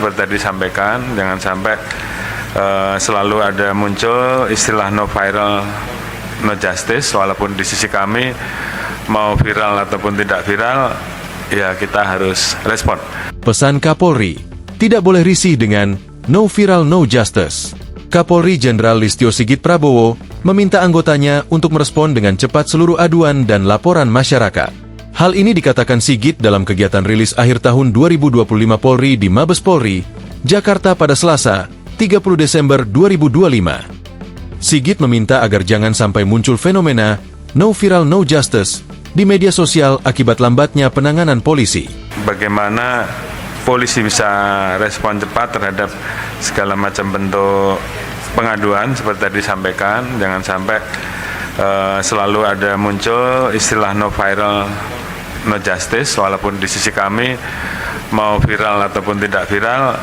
Seperti tadi disampaikan, jangan sampai selalu ada muncul istilah no viral, no justice, walaupun di sisi kami mau viral ataupun tidak viral, ya kita harus respon. Pesan Kapolri, tidak boleh risih dengan no viral, no justice. Kapolri Jenderal Listio Sigit Prabowo meminta anggotanya untuk merespon dengan cepat seluruh aduan dan laporan masyarakat. Hal ini dikatakan Sigit dalam kegiatan rilis akhir tahun 2025 Polri di Mabes Polri, Jakarta pada Selasa, 30 Desember 2025. Sigit meminta agar jangan sampai muncul fenomena no viral, no justice di media sosial akibat lambatnya penanganan polisi. Bagaimana polisi bisa respon cepat terhadap segala macam bentuk pengaduan seperti tadi disampaikan, jangan sampai selalu ada muncul istilah no viral, no justice, walaupun di sisi kami mau viral ataupun tidak viral,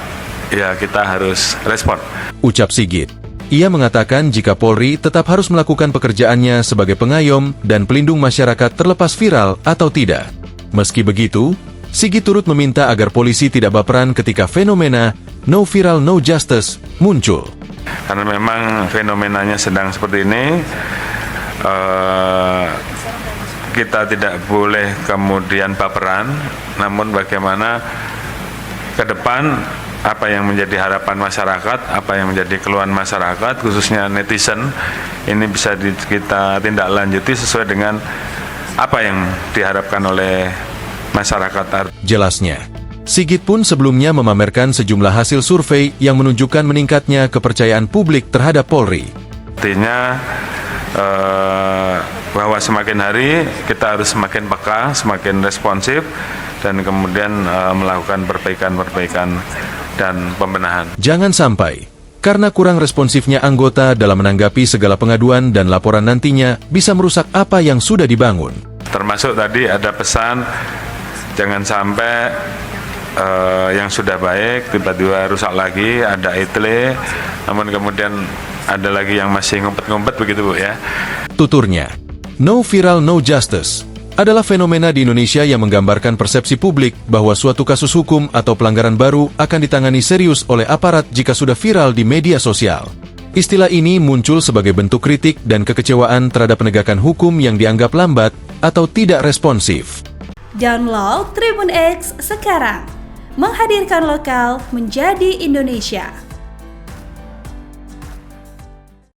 ya kita harus respon. Ucap Sigit. Ia mengatakan jika Polri tetap harus melakukan pekerjaannya sebagai pengayom dan pelindung masyarakat terlepas viral atau tidak. Meski begitu, Sigit turut meminta agar polisi tidak baperan ketika fenomena no viral, no justice muncul. Karena memang fenomenanya sedang seperti ini, kita tidak boleh kemudian baperan, namun bagaimana ke depan apa yang menjadi harapan masyarakat, apa yang menjadi keluhan masyarakat, khususnya netizen, ini bisa kita tindak lanjuti sesuai dengan apa yang diharapkan oleh masyarakat. Jelasnya, Sigit pun sebelumnya memamerkan sejumlah hasil survei yang menunjukkan meningkatnya kepercayaan publik terhadap Polri. Artinya bahwa semakin hari kita harus semakin peka, semakin responsif, dan kemudian melakukan perbaikan-perbaikan dan pembenahan. Jangan sampai, karena kurang responsifnya anggota dalam menanggapi segala pengaduan dan laporan nantinya bisa merusak apa yang sudah dibangun. Termasuk tadi ada pesan, jangan sampai yang sudah baik tiba-tiba rusak lagi, ada etle, namun kemudian ada lagi yang masih ngumpet-ngumpet begitu Bu ya. Tuturnya, no viral, no justice adalah fenomena di Indonesia yang menggambarkan persepsi publik bahwa suatu kasus hukum atau pelanggaran baru akan ditangani serius oleh aparat jika sudah viral di media sosial. Istilah ini muncul sebagai bentuk kritik dan kekecewaan terhadap penegakan hukum yang dianggap lambat atau tidak responsif. Download Tribun X sekarang, menghadirkan lokal menjadi Indonesia.